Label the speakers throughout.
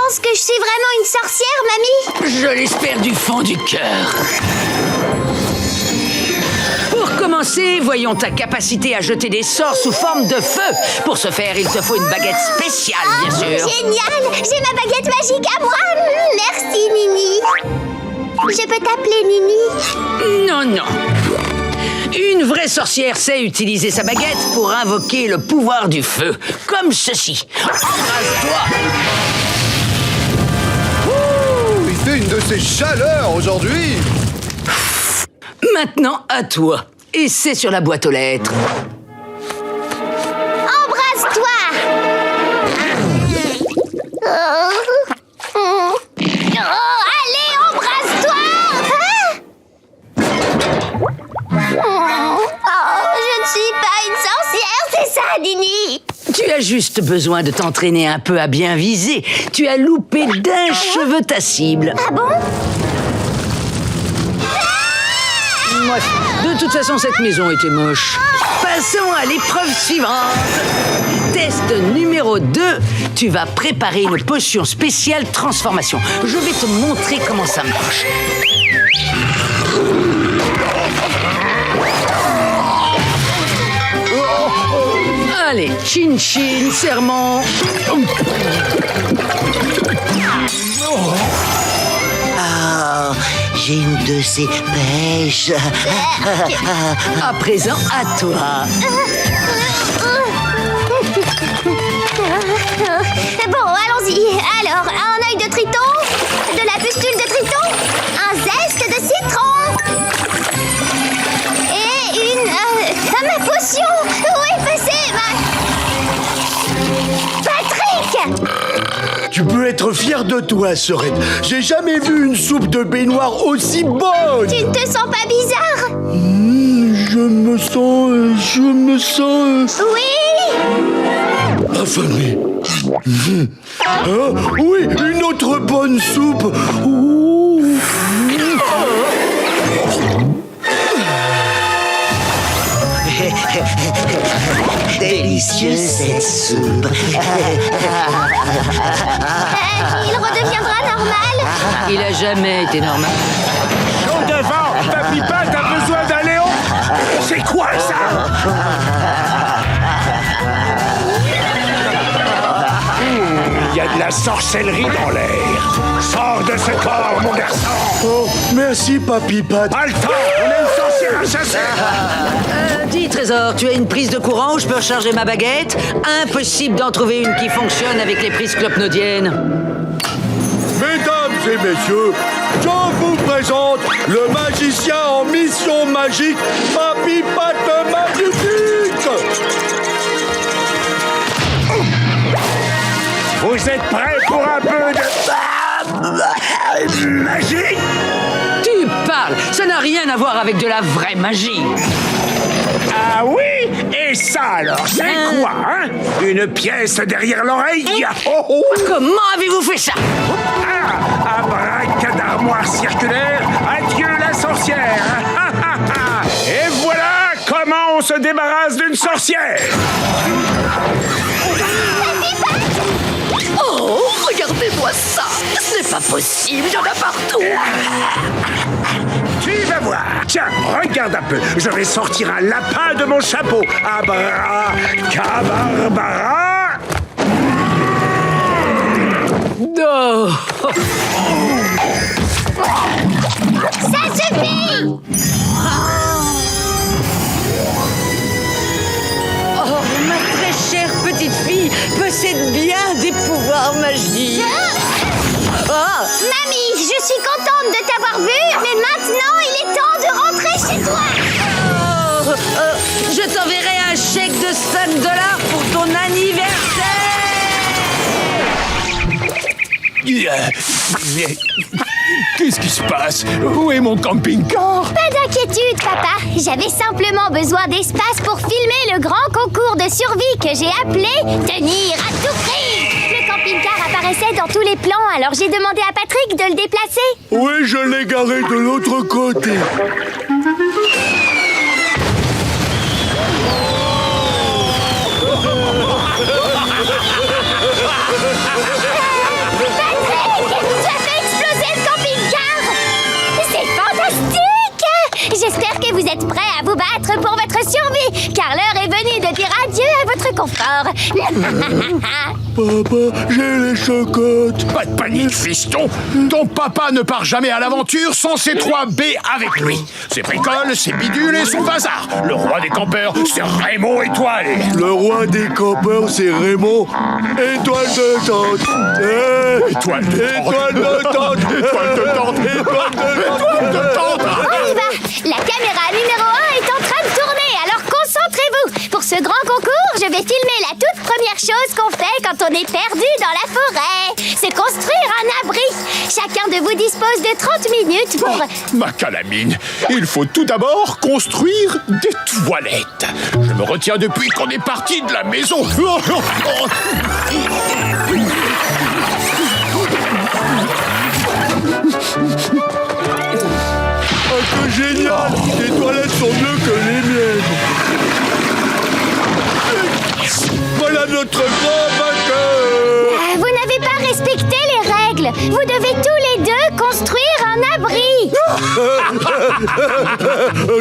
Speaker 1: penses que je suis vraiment une sorcière, mamie?
Speaker 2: Je l'espère du fond du cœur. Pour commencer, voyons ta capacité à jeter des sorts sous forme de feu. Pour ce faire, il te faut une baguette spéciale, bien sûr.
Speaker 1: Génial! J'ai ma baguette magique à moi! Merci, Nini! Je peux t'appeler Nini?
Speaker 2: Non, non. Une vraie sorcière sait utiliser sa baguette pour invoquer le pouvoir du feu, comme ceci. Embrasse-toi!
Speaker 3: Il fait une de ces chaleurs aujourd'hui.
Speaker 2: Maintenant, à toi. Et c'est sur la boîte aux lettres.
Speaker 1: Embrasse-toi! Allez, embrasse-toi! Je ne suis pas une sorcière, c'est ça, Nini!
Speaker 2: Tu as juste besoin de t'entraîner un peu à bien viser. Tu as loupé d'un cheveu ta cible.
Speaker 1: Ah bon?
Speaker 2: Bref, de toute façon, cette maison était moche. Passons à l'épreuve suivante. Test numéro 2. Tu vas préparer une potion spéciale transformation. Je vais te montrer comment ça marche. Allez, chin-chin, serment.
Speaker 4: Ah, j'ai une de ces pêches.
Speaker 2: À présent, à toi.
Speaker 1: Bon, allons-y. Alors, un œil de triton, de la pustule de triton, un zeste de citron et ma potion. Où est passée Patrick!
Speaker 3: Tu peux être fier de toi, Sorette. J'ai jamais vu une soupe de baignoire aussi bonne.
Speaker 1: Tu ne te sens pas bizarre?
Speaker 3: Je me sens...
Speaker 1: Oui!
Speaker 3: affamé. Oui, une autre bonne soupe. Ouh.
Speaker 4: Délicieuse cette soupe.
Speaker 1: Il redeviendra normal?
Speaker 2: Il a jamais été normal.
Speaker 5: Au devant, Papy Pat a besoin d'un Léon. C'est quoi ça? Il y a de la sorcellerie dans l'air. Sors de ce corps, mon garçon.
Speaker 3: Oh, merci, Papy Pat.
Speaker 5: Pas le temps, on est une sorcière à chasser.
Speaker 2: Dis, Trésor, tu as une prise de courant où je peux recharger ma baguette? Impossible d'en trouver une qui fonctionne avec les prises clopnodiennes.
Speaker 3: Mesdames et messieurs, je vous présente le magicien en mission magique, Papy Pat Magnifique.
Speaker 5: Vous êtes prêts pour un peu de magie?
Speaker 2: Tu parles! Ça n'a rien à voir avec de la vraie magie.
Speaker 5: Ah oui? Et ça alors, c'est quoi, hein? Une pièce derrière l'oreille? Oh, oh.
Speaker 2: Comment avez-vous fait ça?
Speaker 5: Ah, abracadabra circulaire, adieu la sorcière. Et voilà comment on se débarrasse d'une sorcière.
Speaker 2: Oh, regardez-moi ça! Ce n'est pas possible, il y en a partout!
Speaker 5: Tu vas voir. Tiens, regarde un peu. Je vais sortir un lapin de mon chapeau. Abracadabra.
Speaker 2: Oh.
Speaker 1: Ça suffit!
Speaker 2: Oh, ma très chère petite fille possède bien des pouvoirs magiques. Ah.
Speaker 1: Mamie, je suis contente de t'avoir vue, mais maintenant, il est temps de rentrer chez toi.
Speaker 2: Oh, je t'enverrai un chèque de $5 pour ton anniversaire.
Speaker 5: Qu'est-ce qui se passe? Où est mon camping-car?
Speaker 1: Pas d'inquiétude, papa. J'avais simplement besoin d'espace pour filmer le grand concours de survie que j'ai appelé « Tenir à tout prix ». Le camping-car apparaissait dans tous les plans, alors j'ai demandé à Patrick de le déplacer.
Speaker 3: Oui, je l'ai garé de l'autre côté.
Speaker 1: Patrick! confort.
Speaker 3: Papa, j'ai les chocottes.
Speaker 5: Pas de panique, fiston. Ton papa ne part jamais à l'aventure sans ses 3 B avec lui. Ses bricoles, ses bidules et son bazar. Le roi des campeurs, c'est Raymond Étoile.
Speaker 3: Le roi des campeurs, c'est Raymond. Étoile de tente.
Speaker 5: Étoile de tente.
Speaker 3: Étoile de tente.
Speaker 5: Étoile de tente. Étoile de tente.
Speaker 1: On y va. La caméra numéro 1 est en train de tourner, alors concentrez-vous. Pour ce grand concours, je vais filmer la toute première chose qu'on fait quand on est perdu dans la forêt. C'est construire un abri. Chacun de vous dispose de 30 minutes pour...
Speaker 5: Ma calamine, il faut tout d'abord construire des toilettes. Je me retiens depuis qu'on est parti de la maison.
Speaker 3: Oh, que génial! Tes toilettes sont mieux que les miennes. Voilà notre grand vainqueur.
Speaker 1: Vous n'avez pas respecté les règles. Vous devez tous les deux construire un abri.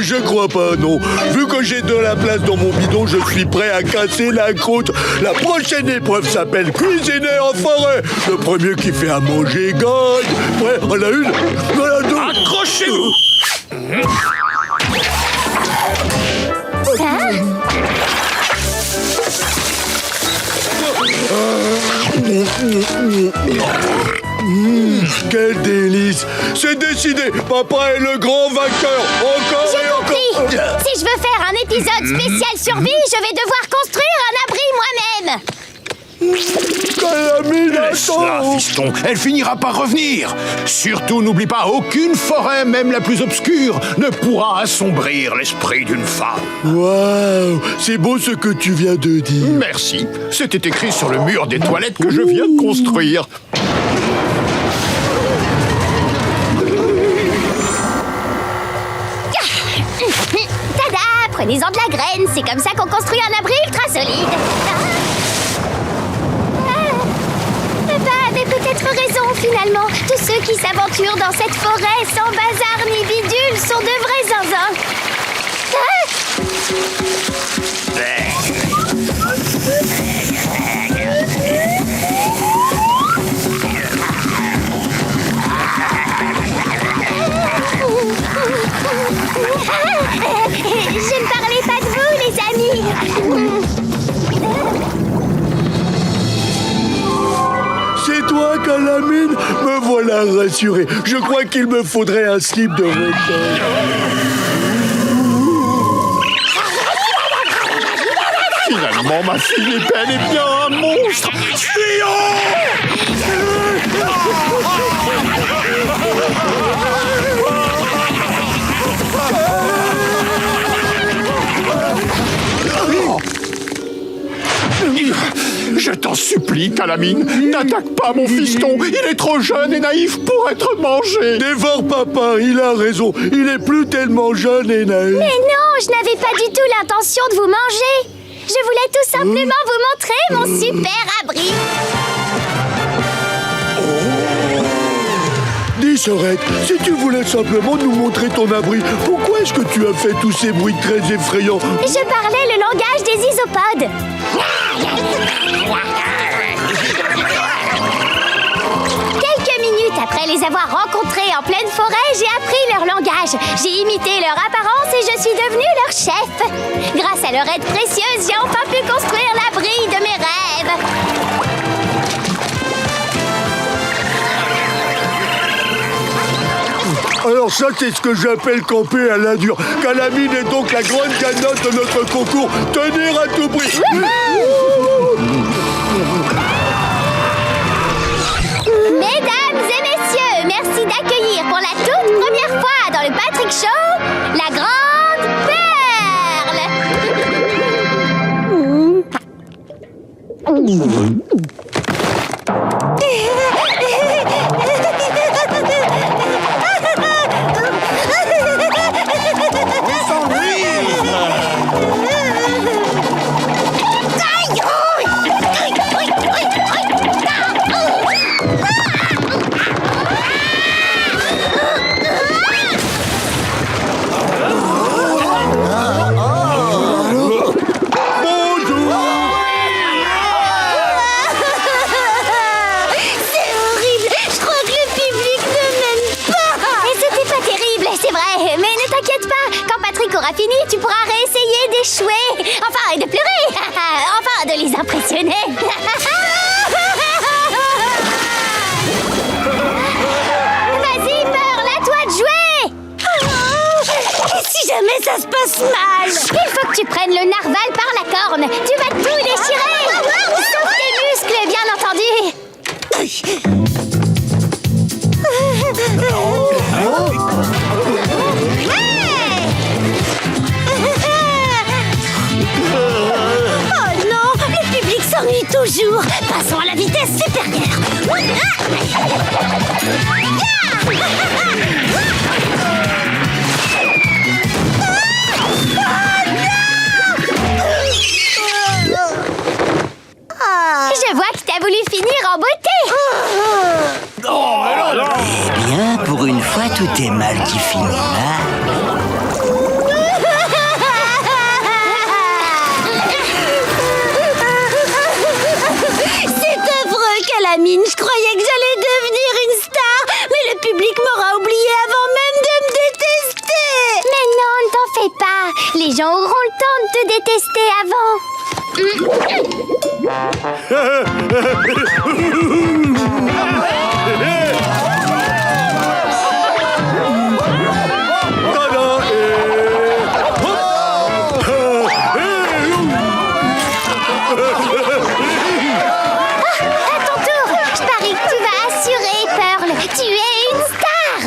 Speaker 3: Je crois pas, non. Vu que j'ai de la place dans mon bidon, je suis prêt à casser la croûte. La prochaine épreuve s'appelle cuisiner en forêt. Le premier qui fait à manger gagne. Prêt? On a une, on a deux.
Speaker 5: Accrochez-vous.
Speaker 3: Quel délice! C'est décidé! Papa est le grand vainqueur! Encore
Speaker 1: J'ai
Speaker 3: et encore!
Speaker 1: compris. Si je veux faire un épisode spécial survie, je vais devoir construire un abri moi-même.
Speaker 3: Calamine,
Speaker 5: Laisse-la,
Speaker 3: attends!
Speaker 5: fiston. Elle finira par revenir. Surtout, n'oublie pas, aucune forêt, même la plus obscure, ne pourra assombrir l'esprit d'une femme.
Speaker 3: Waouh! C'est beau ce que tu viens de dire.
Speaker 5: Merci. C'était écrit sur le mur des toilettes que je viens de construire.
Speaker 1: Tada! Prenez-en de la graine. C'est comme ça qu'on construit un abri ultra solide. Papa avait peut-être raison, finalement. Tous ceux qui s'aventurent dans cette forêt sans bazar ni bidule sont de vrais zinzins. Je ne parlais pas de vous, les amis.
Speaker 3: C'est toi, Calamine? Me voilà rassuré. Je crois qu'il me faudrait un slip de requin.
Speaker 5: Finalement, ma fille est bel et bien un monstre. Je t'en supplie, Calamine, n'attaque pas mon fiston. Il est trop jeune et naïf pour être mangé.
Speaker 3: Dévore papa, il a raison. Il est plus tellement jeune et naïf.
Speaker 1: Mais non, je n'avais pas du tout l'intention de vous manger. Je voulais tout simplement vous montrer mon super abri.
Speaker 3: Dis, Sorette, si tu voulais simplement nous montrer ton abri, pourquoi est-ce que tu as fait tous ces bruits très effrayants?
Speaker 1: Je parlais le langage des isopodes. Quelques minutes après les avoir rencontrés en pleine forêt, j'ai appris leur langage. J'ai imité leur apparence et je suis devenue leur chef. Grâce à leur aide précieuse, j'ai enfin pu construire l'abri de mes rêves.
Speaker 3: Alors ça, c'est ce que j'appelle camper à la dure. Calamine est donc la grande gagnante de notre concours. Tenir à tout prix.
Speaker 1: Mesdames et messieurs, merci d'accueillir pour la toute première fois dans le Patrick Show, la Grande tu pourras réessayer d'échouer. Enfin, et de pleurer. Enfin, de les impressionner. Vas-y, Pearl, à toi de jouer.
Speaker 6: Et si jamais ça se passe mal?
Speaker 1: Il faut que tu prennes le narval par la corne. Tu vas tout déchirer. Sauf tes muscles, bien entendu.
Speaker 6: Oh non, le public s'ennuie toujours. Passons à la vitesse supérieure.
Speaker 1: Je vois que t'as voulu finir en beauté.
Speaker 4: Eh bien, pour une fois, tout est mal qui finit mal.
Speaker 6: C'est affreux, Calamine. Je croyais que j'allais devenir une star, mais le public m'aura oublié avant même de me détester.
Speaker 1: Mais non, ne t'en fais pas. Les gens auront le temps de te détester avant. À ton tour, je parie que tu vas assurer, Pearl. Tu es une star.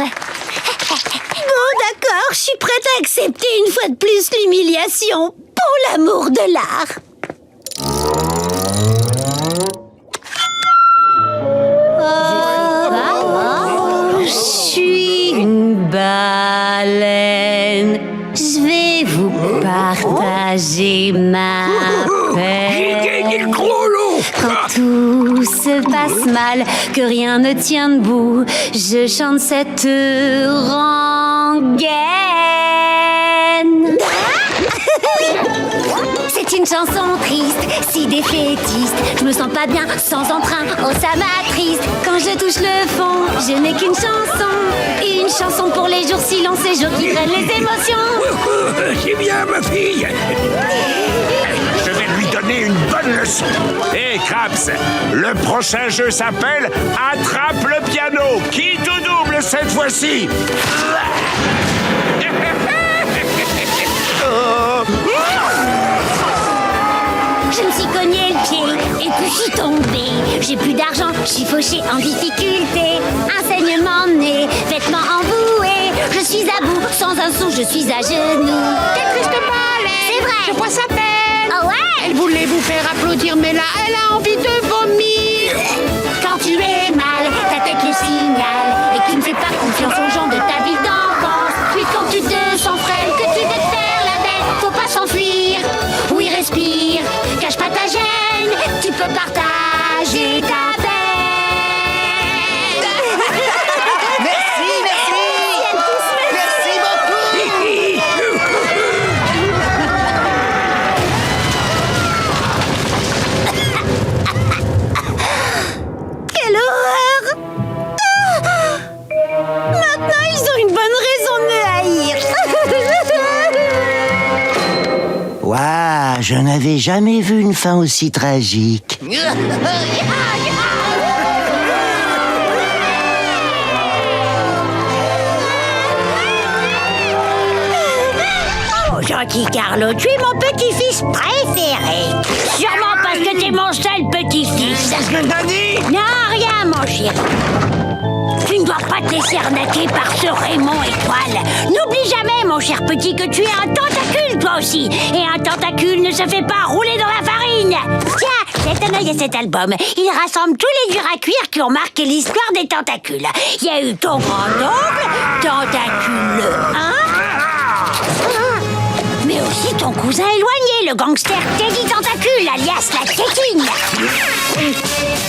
Speaker 6: Bon, d'accord, je suis prête à accepter une fois de plus l'humiliation pour l'amour de l'art. Je suis une baleine. Je vais vous partager ma peine. Quand tout se passe mal, que rien ne tient debout, je chante cette rengaine. C'est une chanson triste, si défaitiste. Je me sens pas bien sans entrain, oh ça m'attriste. Quand je touche le fond, je n'ai qu'une chanson. Une chanson pour les jours si longs, ces jours qui prennent les émotions.
Speaker 5: C'est bien, ma fille. Je vais lui donner une bonne leçon. Hé, Craps, le prochain jeu s'appelle Attrape le piano. Qui tout double cette fois-ci?
Speaker 6: Je me suis cogné le pied et puis je suis tombée. J'ai plus d'argent, je suis fauchée en difficulté. Un saignement de nez, vêtements emboués. Je suis à bout, sans un sou, je suis à genoux.
Speaker 7: T'es triste, Baleine.
Speaker 6: C'est vrai.
Speaker 7: Je vois sa peine.
Speaker 6: Oh ouais.
Speaker 7: Elle voulait vous faire applaudir, mais là, elle a envie de vomir.
Speaker 6: Quand tu es mal, ta tête le signale. Et tu ne fais pas confiance aux gens de ta ville d'enfance. Puis quand tu te sens frêle, que tu veux te faire la bête, faut pas s'enfuir. Oui, respire, cache pas ta gêne. Tu peux partager ta peine.
Speaker 2: Merci, merci. Merci beaucoup.
Speaker 6: Quelle horreur! Maintenant, ils ont une bonne raison de me haïr.
Speaker 4: Waouh, je n'avais jamais vu une fin aussi tragique.
Speaker 6: Oh, gentil Carlo, tu es mon petit-fils préféré. Sûrement parce que t'es mon seul petit-fils.
Speaker 4: C'est ce que t'as dit?
Speaker 6: Non, rien, mon chéri. Tu ne dois pas te laisser arnaquer par ce Raymond Étoile. N'oublie jamais, mon cher petit, que tu es un tentacule, toi aussi. Et un tentacule ne se fait pas rouler dans la farine. Tiens, jette un œil à cet album. Il rassemble tous les durs à cuire qui ont marqué l'histoire des tentacules. Il y a eu ton grand-oncle, Tentacule 1, mais aussi ton cousin éloigné, le gangster Teddy Tentacule, alias la Tétine.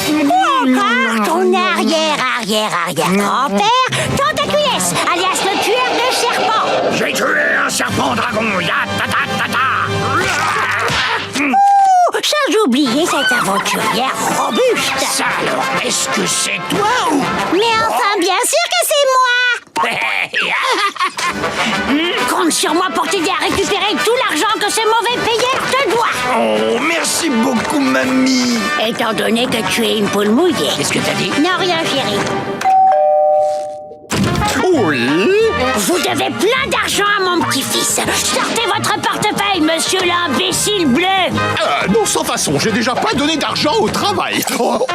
Speaker 6: Ou encore ton arrière-arrière-arrière-grand-père, Tentaculès, alias le tueur de serpents.
Speaker 5: J'ai tué un serpent dragon. Ya ta ta ta ta.
Speaker 6: Sans oublier cette aventurière robuste.
Speaker 5: Ça alors, est-ce que c'est toi ou...
Speaker 6: Mais enfin, bien sûr que c'est moi. Compte sur moi pour t'aider à récupérer tout l'argent que ce mauvais payeur te doit.
Speaker 8: Oh, merci beaucoup, mamie.
Speaker 6: Étant donné que tu es une poule mouillée.
Speaker 8: Qu'est-ce que t'as dit?
Speaker 6: Non, rien, chérie.
Speaker 8: Oui.
Speaker 6: Vous devez plein d'argent à mon petit-fils. Sortez votre portefeuille, monsieur l'imbécile bleu.
Speaker 8: Non, sans façon, j'ai déjà pas donné d'argent au travail. Oh.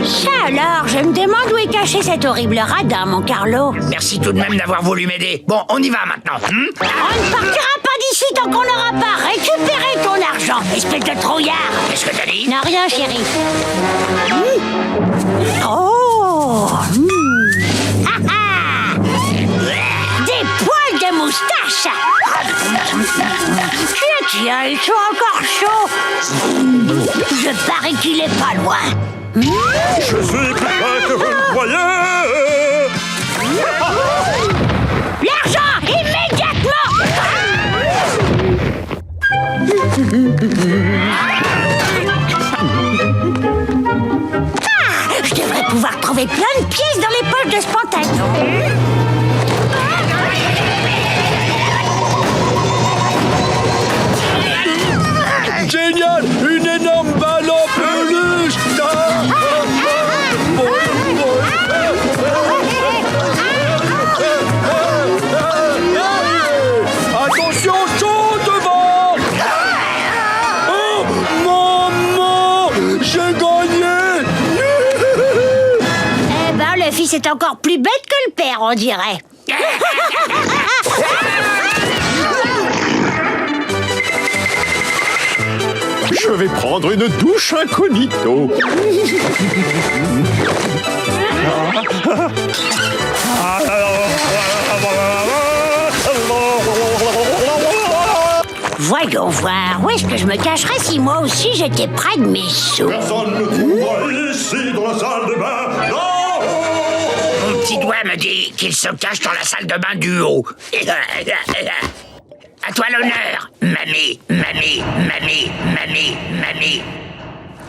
Speaker 6: Ça alors, je me demande où est caché cet horrible radin, mon Carlo.
Speaker 5: Merci tout de même d'avoir voulu m'aider. Bon, on y va maintenant.
Speaker 6: On ne partira pas d'ici tant qu'on n'aura pas récupéré ton argent, espèce de trouillard.
Speaker 5: Qu'est-ce que t'as dit?
Speaker 6: Non, rien, chérie. Oh Ah ah. Des poils de moustache. Tiens, ils sont encore chauds. Je parie qu'il est pas loin.
Speaker 3: Je suis plus bas que vous le croyez.
Speaker 6: L'argent, immédiatement. Je devrais pouvoir trouver plein de pièces dans les poches de ce pantalon.
Speaker 3: Génial, une énorme balle en peluche. Attention, chaud devant. Oh, maman, j'ai gagné.
Speaker 6: Eh ben, le fils est encore plus bête que le père, on dirait.
Speaker 8: Je vais prendre une douche incognito.
Speaker 6: Voyons voir, où est-ce que je me cacherais si moi aussi j'étais près de mes sous?
Speaker 3: Personne ne trouve ici dans la salle de bain. Non!
Speaker 5: Mon petit doigt me dit qu'il se cache dans la salle de bain du haut. À toi l'honneur, mamie.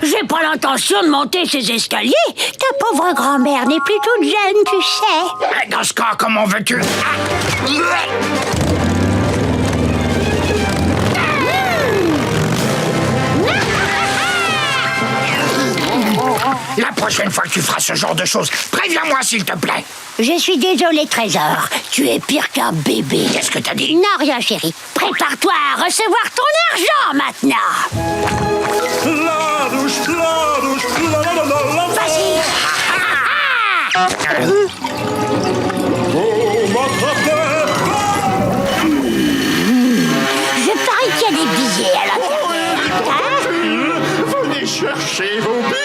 Speaker 6: J'ai pas l'intention de monter ces escaliers. Ta pauvre grand-mère n'est plus toute jeune, tu sais.
Speaker 5: Dans ce cas, comment veux-tu? La prochaine fois que tu feras ce genre de choses, préviens-moi s'il te plaît.
Speaker 6: Je suis désolée, Trésor. Tu es pire qu'un bébé.
Speaker 5: Qu'est-ce que t'as dit?
Speaker 6: Non, rien, chérie. Prépare-toi à recevoir ton argent maintenant.
Speaker 3: La douche,
Speaker 6: Vas-y. Je parie qu'il y a des billets à l'intérieur.
Speaker 8: Venez chercher vos billets.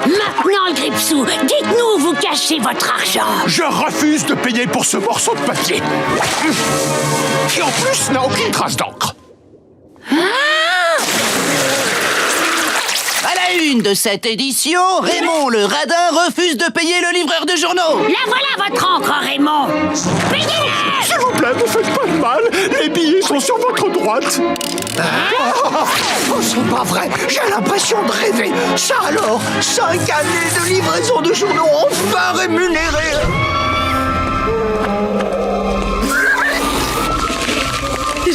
Speaker 6: Maintenant, le Gripsou, dites-nous où vous cachez votre argent.
Speaker 8: Je refuse de payer pour ce morceau de papier. Qui en plus n'a aucune trace d'encre.
Speaker 4: À la une de cette édition, Raymond le radin refuse de payer le livreur de journaux.
Speaker 6: La voilà votre encre, Raymond. Payez-la.
Speaker 8: S'il vous plaît, ne faites pas de mal. Les billets sont sur votre droite. Oh, c'est pas vrai. J'ai l'impression de rêver. Ça alors, 5 années de livraison de journaux enfin rémunérés.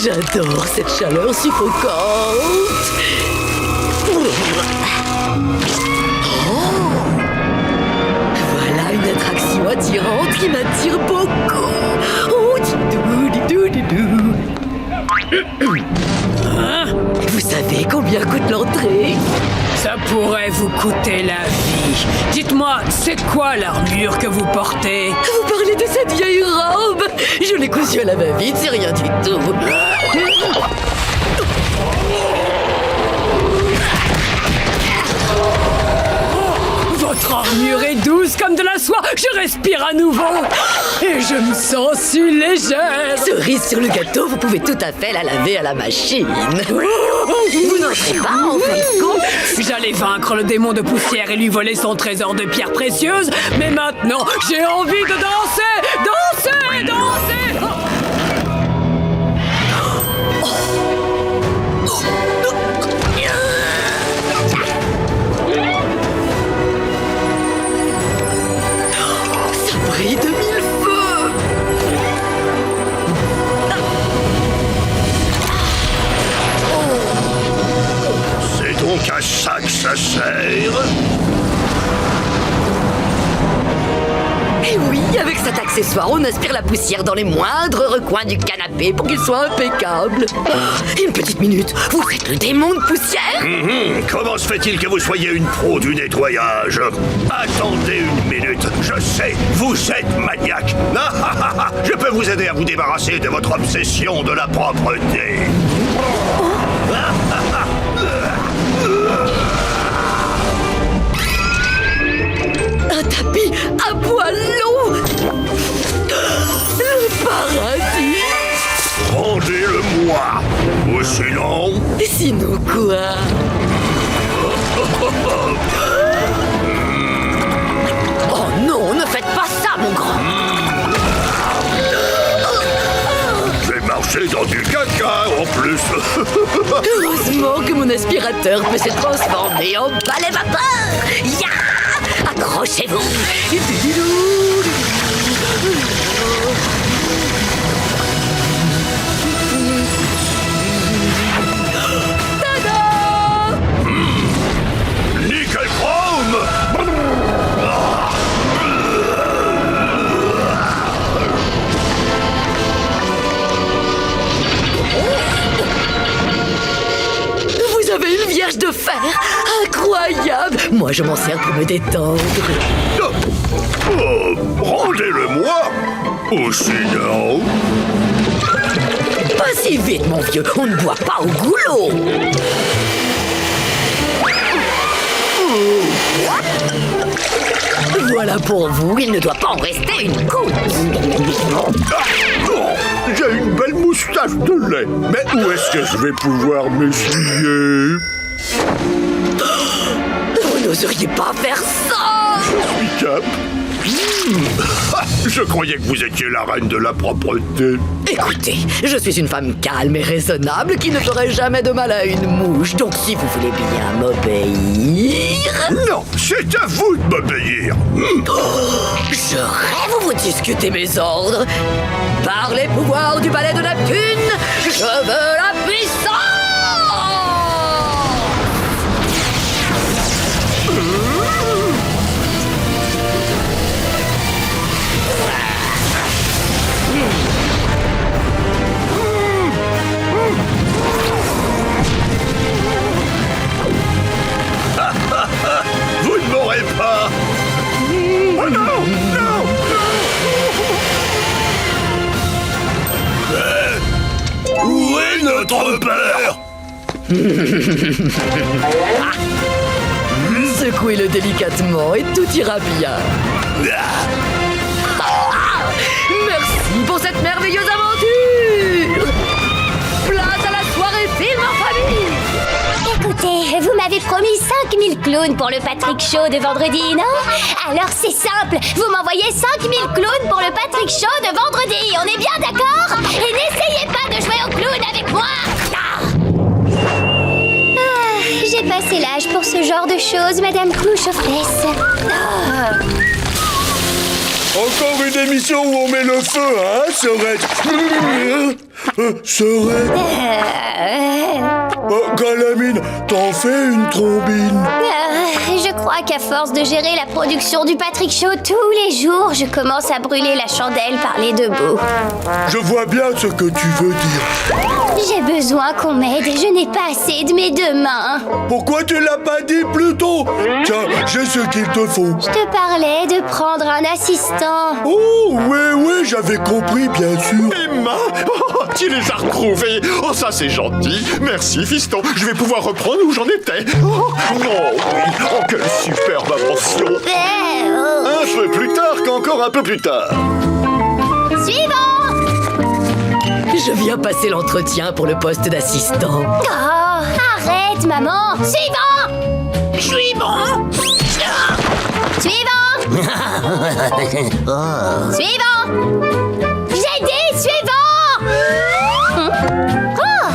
Speaker 9: J'adore cette chaleur suffocante. Voilà une attraction attirante qui m'attire beaucoup. Oh, didou. Vous savez combien coûte l'entrée?
Speaker 10: Ça pourrait vous coûter la vie. Dites-moi, c'est quoi l'armure que vous portez?
Speaker 9: Vous parlez de cette vieille robe? Je l'ai cousue à la va-vite, c'est rien du tout.
Speaker 10: Votre Votre armure est douce comme de la soie. Je respire à nouveau. Et je me sens si légère.
Speaker 9: Cerise sur le gâteau, vous pouvez tout à fait la laver à la machine. Vous n'entrez pas en fin de compte.
Speaker 10: J'allais vaincre le démon de poussière et lui voler son trésor de pierres précieuses. Mais maintenant, j'ai envie de danser. Danser, danser.
Speaker 9: Ça brille de mille feux.
Speaker 5: C'est donc à ça que ça sert.
Speaker 9: Et oui, avec cet accessoire, on aspire la poussière dans les moindres recoins du canapé pour qu'il soit impeccable. Une petite minute, vous êtes le démon de poussière?
Speaker 5: Comment se fait-il que vous soyez une pro du nettoyage? Attendez une minute, je sais, vous êtes maniaque. Je peux vous aider à vous débarrasser de votre obsession de la propreté.
Speaker 9: Un tapis à poils longs. Le paradis.
Speaker 5: Rendez-le-moi, ou sinon...
Speaker 9: Sinon quoi? Oh non, ne faites pas ça, mon grand.
Speaker 5: Je vais marcher dans du caca en plus.
Speaker 9: Heureusement que mon aspirateur peut se transformer en balai vapeur. Ya! Accrochez-vous. Tada!
Speaker 5: Nickel chrome.
Speaker 9: Vous avez une vierge de fer. Incroyable. Moi, je m'en sers pour me détendre.
Speaker 5: Rendez-le-moi, ou sinon...
Speaker 9: Pas si vite, mon vieux. On ne boit pas au goulot. Voilà pour vous. Il ne doit pas en rester une goutte.
Speaker 5: J'ai une belle moustache de lait. Mais où est-ce que je vais pouvoir m'essuyer?
Speaker 9: Vous n'oseriez pas faire ça.
Speaker 5: Je suis Cap. Je croyais que vous étiez la reine de la propreté.
Speaker 9: Écoutez, je suis une femme calme et raisonnable qui ne ferait jamais de mal à une mouche. Donc si vous voulez bien m'obéir...
Speaker 5: Non, c'est à vous de m'obéir.
Speaker 9: Je rêve où vous discutez mes ordres. Par les pouvoirs du palais de Neptune, je veux la puissance.
Speaker 5: Vous ne m'aurez pas. Oh non, non. Où est notre père?
Speaker 9: Secouez-le délicatement et tout ira bien. Merci pour cette merveilleuse aventure. Place à la soirée film en famille.
Speaker 1: Écoutez, vous m'avez promis 5000 clowns pour le Patrick Show de vendredi, non? Alors c'est simple, vous m'envoyez 5000 clowns pour le Patrick Show de vendredi, on est bien d'accord? Et n'essayez pas de jouer au clown avec moi! J'ai passé l'âge pour ce genre de choses, Madame Clouche aux fesses.
Speaker 3: Encore une émission où on met le feu, hein, Sorette? Sorette? Calamine, t'en fais une trombine?
Speaker 1: Je crois qu'à force de gérer la production du Patrick Show tous les jours, je commence à brûler la chandelle par les deux bouts.
Speaker 3: Je vois bien ce que tu veux dire.
Speaker 1: J'ai besoin qu'on m'aide et je n'ai pas assez de mes deux mains.
Speaker 3: Pourquoi tu l'as pas dit plus tôt? Tiens, j'ai ce qu'il te faut.
Speaker 1: Je te parlais de prendre un assistant.
Speaker 3: Oh, oui, j'avais compris, bien sûr.
Speaker 8: Emma, tu les as retrouvés. Oh, ça c'est gentil. Merci, fiston. Je vais pouvoir reprendre où j'en étais. Oh oui. Oh, quelle superbe invention. Un peu plus tard qu'encore un peu plus tard.
Speaker 1: Suivant!
Speaker 9: Je viens passer l'entretien pour le poste d'assistant.
Speaker 1: Oh, arrête, maman! Suivant!
Speaker 6: Suivant.
Speaker 1: Suivant! Suivant! J'ai dit suivant! Oh!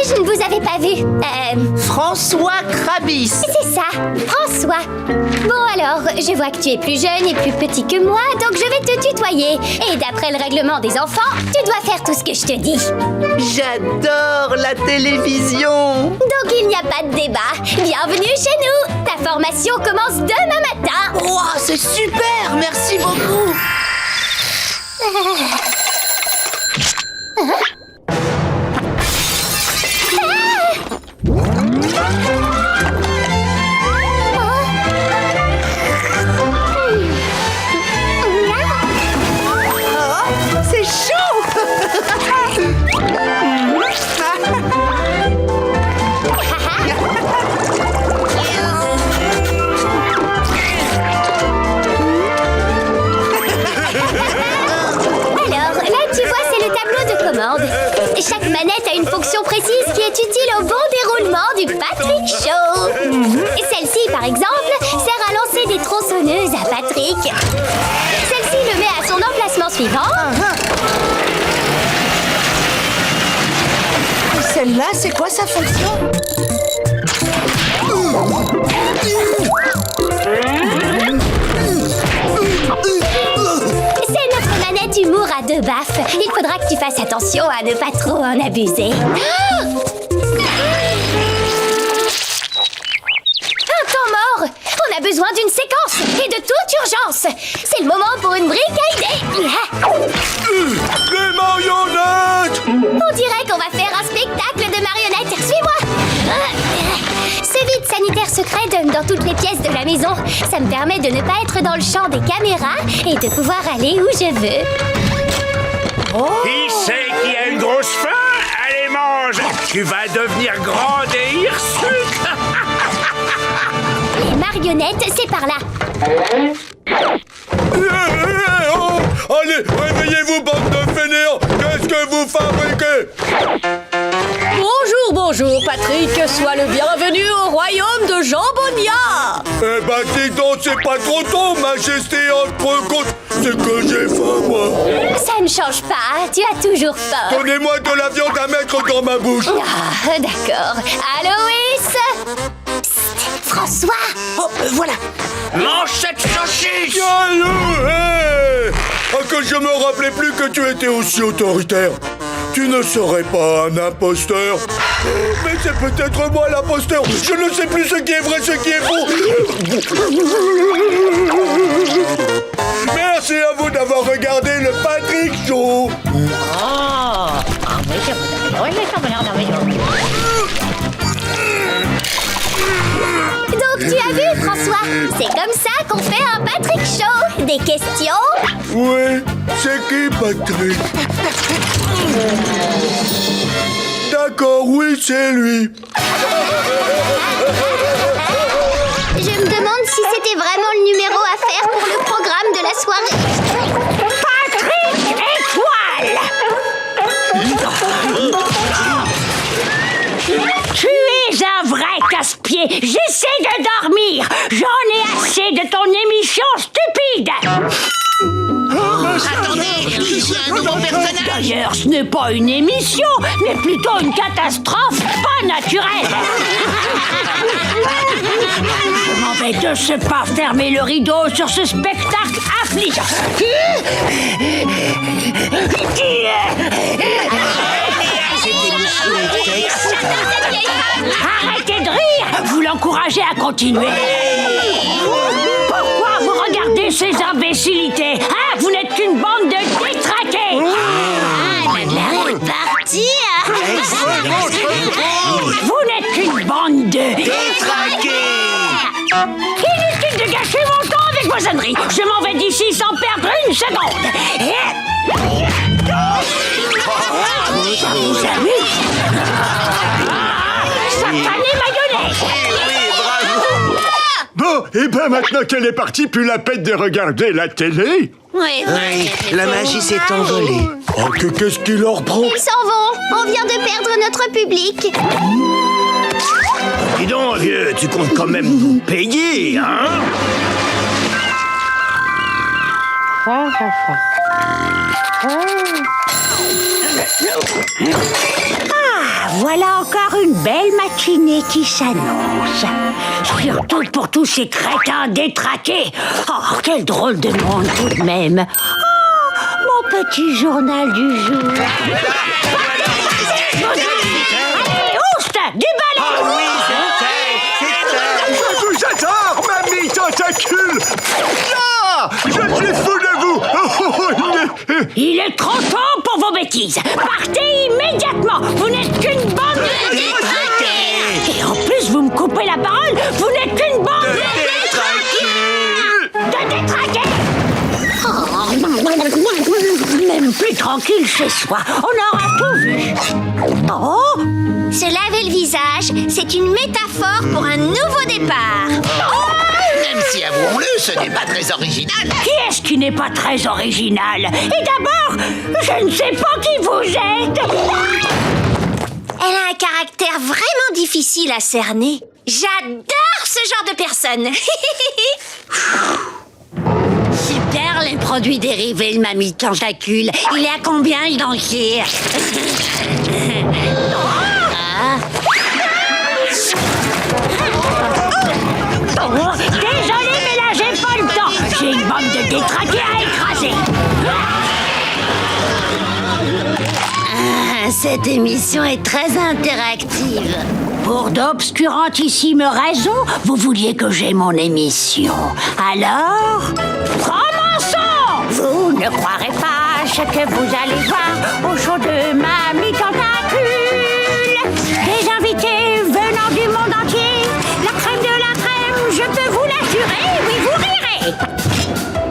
Speaker 1: Je ne vous avais pas vu.
Speaker 4: François Krabis.
Speaker 1: C'est ça, François. Bon alors, je vois que tu es plus jeune et plus petit que moi, donc je vais te tutoyer. Et d'après le règlement des enfants, tu dois faire tout ce que je te dis.
Speaker 4: J'adore la télévision.
Speaker 1: Donc il n'y a pas de débat. Bienvenue chez nous. Ta formation commence demain matin.
Speaker 4: Wow, c'est super, merci beaucoup. C'est
Speaker 1: Alors, là, tu vois, c'est le tableau de commande. Chaque manette a une fonction précise qui est utile au bon déroulement du Patrick Show. Celle-ci, par exemple, sert à lancer des tronçonneuses à Patrick. Celle-ci le met à son emplacement suivant.
Speaker 4: Celle-là, c'est quoi sa fonction?
Speaker 1: C'est notre manette humour à 2 baffes. Il faudra que tu fasses attention à ne pas trop en abuser. Un temps mort! On a besoin d'une séquence et de toute urgence. C'est le moment pour une brique à idées.
Speaker 3: Les marionnettes!
Speaker 1: On dirait qu'on va faire un spectacle de marionnettes. Suis-moi! Ce vide sanitaire secret donne dans toutes les pièces de la maison. Ça me permet de ne pas être dans le champ des caméras et de pouvoir aller où je veux.
Speaker 5: Qui c'est qui a une grosse faim? Allez, mange! Tu vas devenir grande et hirsute!
Speaker 1: Les marionnettes, c'est par là.
Speaker 3: Oh, allez, réveillez-vous, bande de fainéants! Qu'est-ce que vous fabriquez?
Speaker 10: Bonjour, Patrick. Sois le bienvenu au royaume de Jambonia.
Speaker 3: Eh ben, dis donc, c'est pas trop tôt, majesté, entre compte. C'est que j'ai faim, moi.
Speaker 1: Ça ne change pas, tu as toujours faim.
Speaker 3: Donnez-moi de la viande à mettre dans ma bouche.
Speaker 1: Ah, d'accord. Aloïs! Psst, François!
Speaker 4: Oh, voilà.
Speaker 5: Mange cette saucisse!
Speaker 3: Que je me rappelais plus que tu étais aussi autoritaire. Tu ne serais pas un imposteur. Mais c'est peut-être moi l'imposteur. Je ne sais plus ce qui est vrai, ce qui est faux. Merci à vous d'avoir regardé le Patrick Show.
Speaker 1: Donc tu as vu, François? C'est comme ça qu'on fait un Patrick Show. Des questions?
Speaker 3: Oui, c'est qui Patrick? D'accord, oui, c'est lui.
Speaker 1: Je me demande si c'était vraiment le numéro à faire pour le programme de la soirée.
Speaker 6: Patrick Étoile! Tu es un vrai casse-pied. J'essaie de dormir. J'en ai assez de ton émission stupide.
Speaker 7: Attendez, ici un nouveau personnage.
Speaker 6: D'ailleurs, ce n'est pas une émission, mais plutôt une catastrophe pas naturelle. Je m'en vais de ce pas fermer le rideau sur ce spectacle affligeant. Arrêtez de rire! Vous l'encouragez à continuer. Pourquoi vous regardez ces imbécilités? Hein? Vous n'êtes qu'une bande de détraqués!
Speaker 1: Madeleine est partie.
Speaker 6: Vous n'êtes qu'une bande de détraqués! Inutile de gâcher mon temps avec vos âneries! Je m'en vais d'ici sans perdre une seconde! Ça vous amuse? Satanée mayonnaise!
Speaker 3: Bon, et ben maintenant qu'elle est partie, plus la peine de regarder la télé.
Speaker 6: Oui,
Speaker 4: La magie s'est envolée.
Speaker 3: Oh, qu'est-ce qui leur prend?
Speaker 1: Ils s'en vont. On vient de perdre notre public.
Speaker 5: Dis donc, vieux, tu comptes quand même nous payer, hein?
Speaker 6: Voilà encore une belle matinée qui s'annonce. Surtout pour tous ces crétins détraqués. Oh, quel drôle de monde tout de même. Oh, mon petit journal du jour. Allez, oust, du balai!
Speaker 3: Je vous adore, mamie tentacule! Ah! Je suis fou de vous!
Speaker 6: Il est trop tôt pour vos bêtises. Partez immédiatement. Vous n'êtes qu'une bande de détraqués. Et en plus, vous me coupez la parole. Vous n'êtes qu'une bande de détraqués. Oh, même plus tranquille chez soi. On aura tout vu. Oh,
Speaker 1: Se laver le visage, c'est une métaphore pour un nouveau départ.
Speaker 8: Même si, avouons-le, ce n'est pas très original.
Speaker 6: qui est-ce qui n'est pas très original? Et d'abord, je ne sais pas qui vous êtes.
Speaker 1: Elle a un caractère vraiment difficile à cerner. J'adore ce genre de personne.
Speaker 6: Super, les produits dérivés, le mamie tentacule. Il est à combien, il en tire? Oh, désolé, mais là, j'ai pas le temps. J'ai une bande de détraqués à écraser. Cette émission est très interactive. Pour d'obscurantissimes raisons, vous vouliez que j'aie mon émission. Alors, commençons! Vous ne croirez pas ce que vous allez voir au show de Mamie Tentacule. Des invités venant du monde entier. La crème de la crème, je peux vous l'assurer, oui, vous rirez.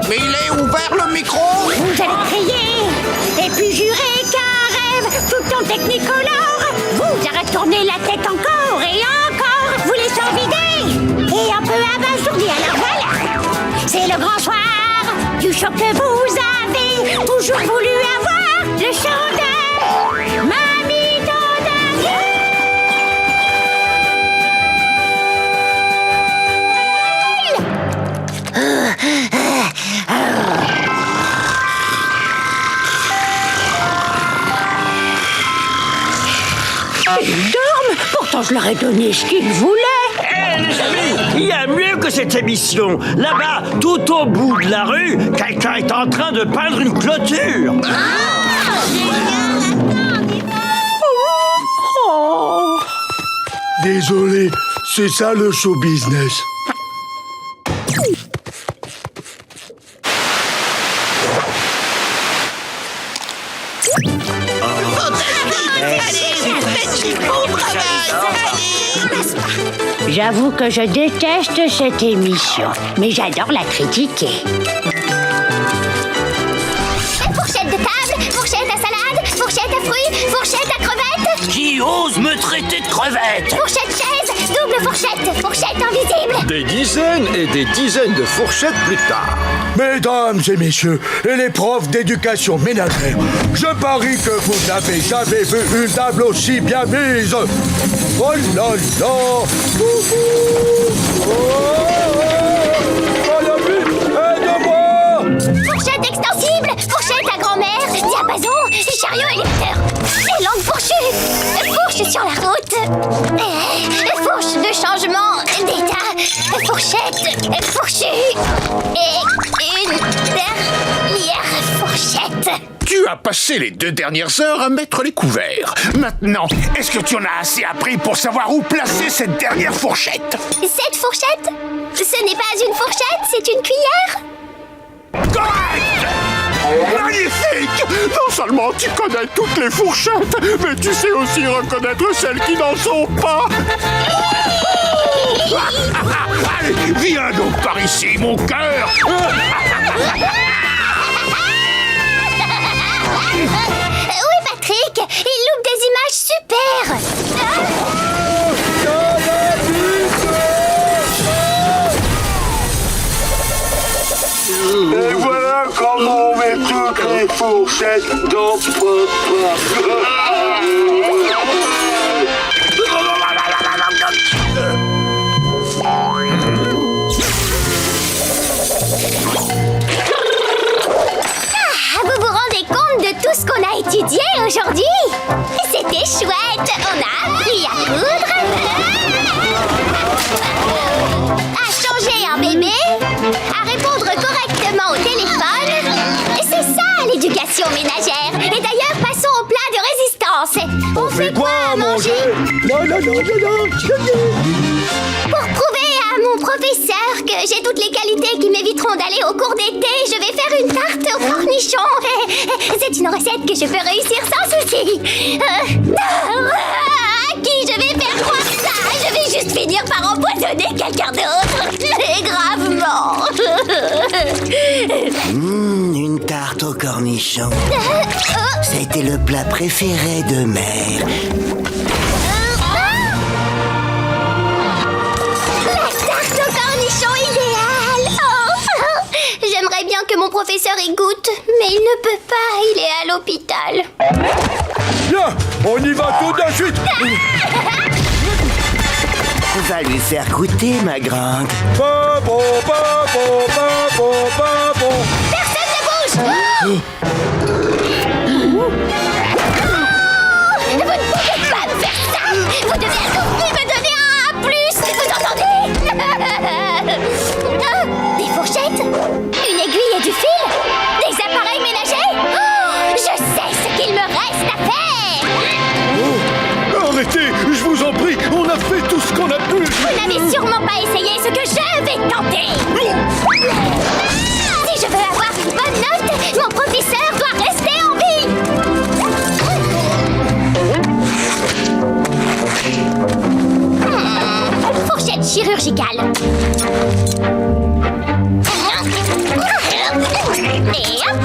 Speaker 8: Mais il est ouvert le micro.
Speaker 6: Vous allez crier et puis jurer qu'un rêve tout en technicolore vous aurez tourné la tête encore et encore, vous laissant vider et un peu abasourdi. Alors voilà, c'est le grand soir du show que vous avez toujours voulu avoir, le show de Mamie Tentacule. Ils dorment. Pourtant, je leur ai donné ce qu'ils voulaient.
Speaker 5: Hé, les amis, il y a mieux que cette émission. Là-bas, tout au bout de la rue, quelqu'un est en train de peindre une clôture.
Speaker 3: Désolé, c'est ça le show business.
Speaker 6: J'avoue que je déteste cette émission, mais j'adore la critiquer.
Speaker 1: Fourchette de table, fourchette à salade, fourchette à fruits, fourchette à crevettes,
Speaker 5: Qui ose me traiter de crevette?
Speaker 1: fourchette chaise, double fourchette, fourchette invisible.
Speaker 11: Des dizaines et des dizaines de fourchettes plus tard.
Speaker 3: Mesdames et messieurs, et les profs d'éducation ménagère, je parie que vous n'avez jamais vu une table aussi bien mise. Oh là là! Oh la vie, aide-moi!
Speaker 1: Fourchette extensible, fourchette à grand-mère, diapason, chariot électeur, et langue fourchue, fourche sur la route, fourche de changement d'état, fourchette fourchue, et une dernière fourchette.
Speaker 8: Tu as passé les 2 dernières heures à mettre les couverts. Maintenant, est-ce que tu en as assez appris pour savoir où placer cette dernière fourchette?
Speaker 1: Cette fourchette, ce n'est pas une fourchette, c'est une cuillère.
Speaker 8: Correct! Magnifique! Non seulement tu connais toutes les fourchettes, mais tu sais aussi reconnaître celles qui n'en sont pas. Allez, viens donc par ici, mon cœur.
Speaker 3: Et voilà comment on met toutes les fourchettes dans
Speaker 1: Vous vous rendez compte de tout ce qu'on a étudié aujourd'hui? C'était chouette! On a appris à coudre, à changer un bébé, à répondre correctement au téléphone. C'est ça, l'éducation ménagère! Et d'ailleurs, passons au plat de résistance! On fait quoi à manger?
Speaker 3: Non.
Speaker 1: Pour prouver à mon professeur que j'ai toutes les qualités qui m'éviteront d'aller au cours d'été, je vais faire une tarte aux cornichons. C'est une recette que je peux réussir sans souci. À qui je vais faire croire ça? Je vais juste finir par empoisonner quelqu'un d'autre. Et gravement.
Speaker 4: Une tarte aux cornichons. C'était le plat préféré de Mère.
Speaker 1: J'aimerais bien que mon professeur y goûte, mais il ne peut pas, il est à l'hôpital.
Speaker 3: Bien, on y va tout de suite.
Speaker 4: Va lui faire goûter, ma grande.
Speaker 1: Personne ne bouge. Vous ne pouvez pas me faire ça. Vous devez à tout prix me donner un A+, vous entendez? Des fourchettes? Une aiguille et du fil? Des appareils ménagers? Je sais ce qu'il me reste à faire!
Speaker 3: Arrêtez, je vous en prie, on a fait tout ce qu'on a pu.
Speaker 1: Vous n'avez sûrement pas essayé ce que je vais tenter! Si je veux avoir une bonne note, mon professeur doit rester en vie! Fourchette chirurgicale. Et hop.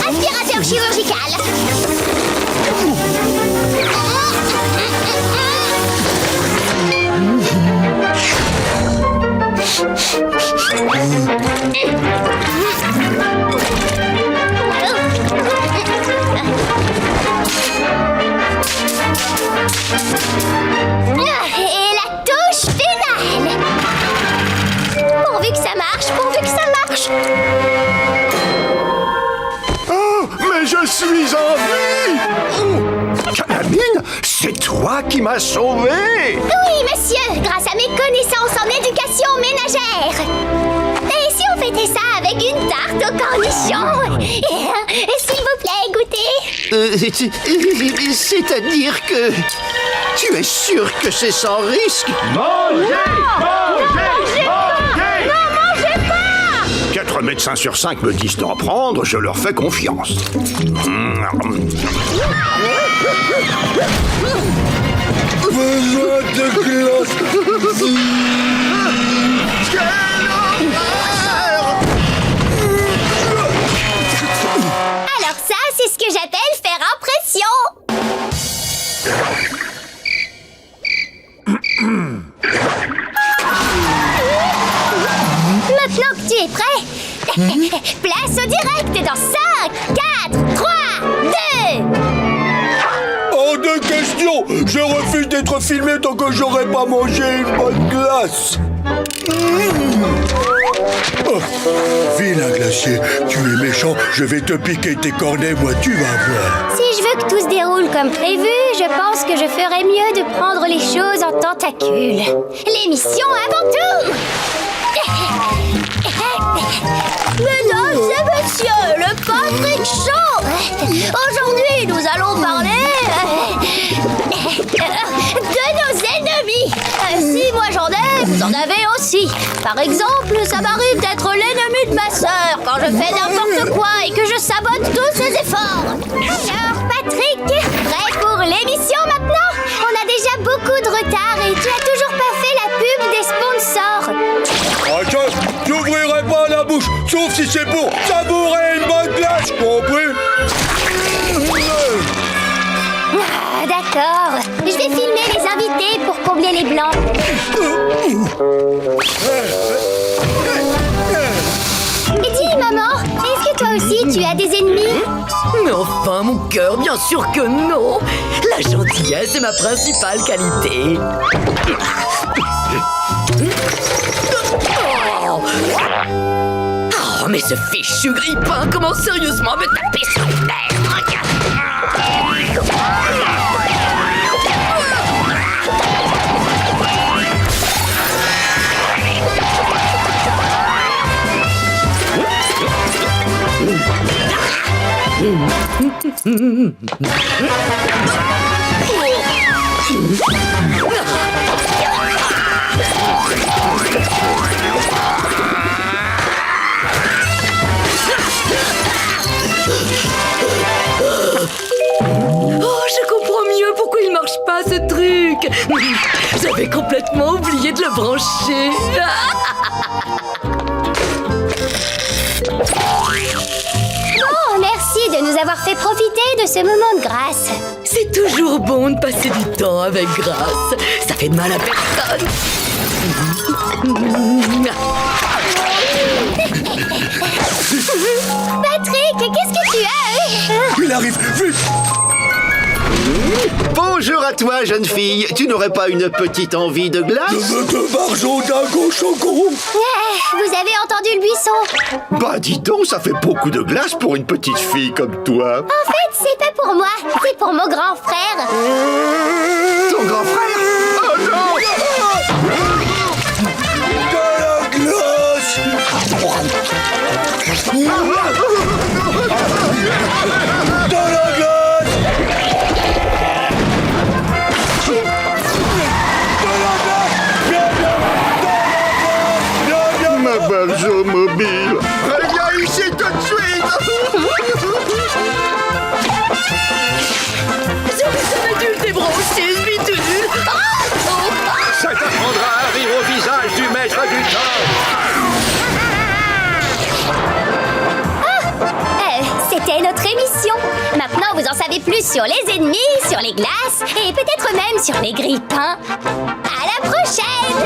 Speaker 1: Aspirateur chirurgical. Et la touche finale. Pourvu que ça marche, pourvu que ça marche.
Speaker 8: Oh, mais je suis en vie! Calamine, c'est toi qui m'as sauvé!
Speaker 1: Oui, monsieur, grâce à mes connaissances en éducation ménagère. Et si on fêtait ça avec une tarte aux cornichons? S'il vous plaît, goûtez.
Speaker 8: C'est-à-dire que... Tu es sûr que c'est sans risque?
Speaker 5: Mangez!
Speaker 8: 4 médecins sur 5 me disent d'en prendre, je leur fais confiance.
Speaker 3: Besoin de glace.
Speaker 1: Alors ça, c'est ce que j'appelle faire impression. Maintenant que tu es prêt, place au direct dans 5, 4, 3, 2.
Speaker 3: Hors de question. Je refuse d'être filmé tant que j'aurai pas mangé une bonne glace. Oh, vilain glacier, tu es méchant, je vais te piquer tes cornets, moi tu vas voir.
Speaker 1: Si je veux que tout se déroule comme prévu, je pense que je ferais mieux de prendre les choses en tentacules. L'émission avant tout. Mesdames et messieurs, le Patrick Show. Aujourd'hui, nous allons parler de nos ennemis. Si moi j'en ai, vous en avez aussi. Par exemple, ça m'arrive d'être l'ennemi de ma sœur quand je fais n'importe quoi et que je sabote tous ses efforts. Alors, Patrick, prêt pour l'émission maintenant? On a déjà beaucoup de retard et tu as toujours pas fait la pub des sponsors.
Speaker 3: Attends, j'ouvrirai pas la bouche, sauf si c'est pour savourer une bonne glace, compris?
Speaker 1: Ah, d'accord. Je vais filmer les invités pour combler les blancs. Toi aussi, tu as des ennemis?
Speaker 9: Mais enfin, mon cœur, bien sûr que non. La gentillesse est ma principale qualité. Oh, mais ce fichu grippin commence sérieusement à me taper sur les nerfs. Oh, je comprends mieux pourquoi il marche pas ce truc. J'avais complètement oublié de le brancher.
Speaker 1: Oh, merci de nous avoir fait profiter de ce moment de grâce.
Speaker 9: C'est toujours bon de passer du temps avec Grâce. Ça fait de mal à personne.
Speaker 1: Patrick, qu'est-ce que tu as?
Speaker 3: Il arrive, vite!
Speaker 11: Bonjour à toi, jeune fille. Tu n'aurais pas une petite envie de glace?
Speaker 3: De Marjon Dingo Choco!
Speaker 1: Vous avez entendu le buisson?
Speaker 11: Bah dis donc, ça fait beaucoup de glace pour une petite fille comme toi.
Speaker 1: En fait, c'est pas pour moi, c'est pour mon grand frère.
Speaker 11: Ton grand frère? Oh non!
Speaker 3: De la glace! De la glace!
Speaker 11: Ma Barjo mobile. Reviens ici tout de suite.
Speaker 9: J'aurais dû le débrancher, ce bidule.
Speaker 11: Ça t'apprendra à rire au visage du maître du temps.
Speaker 1: C'était notre émission. Maintenant, vous en savez plus sur les ennemis, sur les glaces et peut-être même sur les grippins. À la prochaine!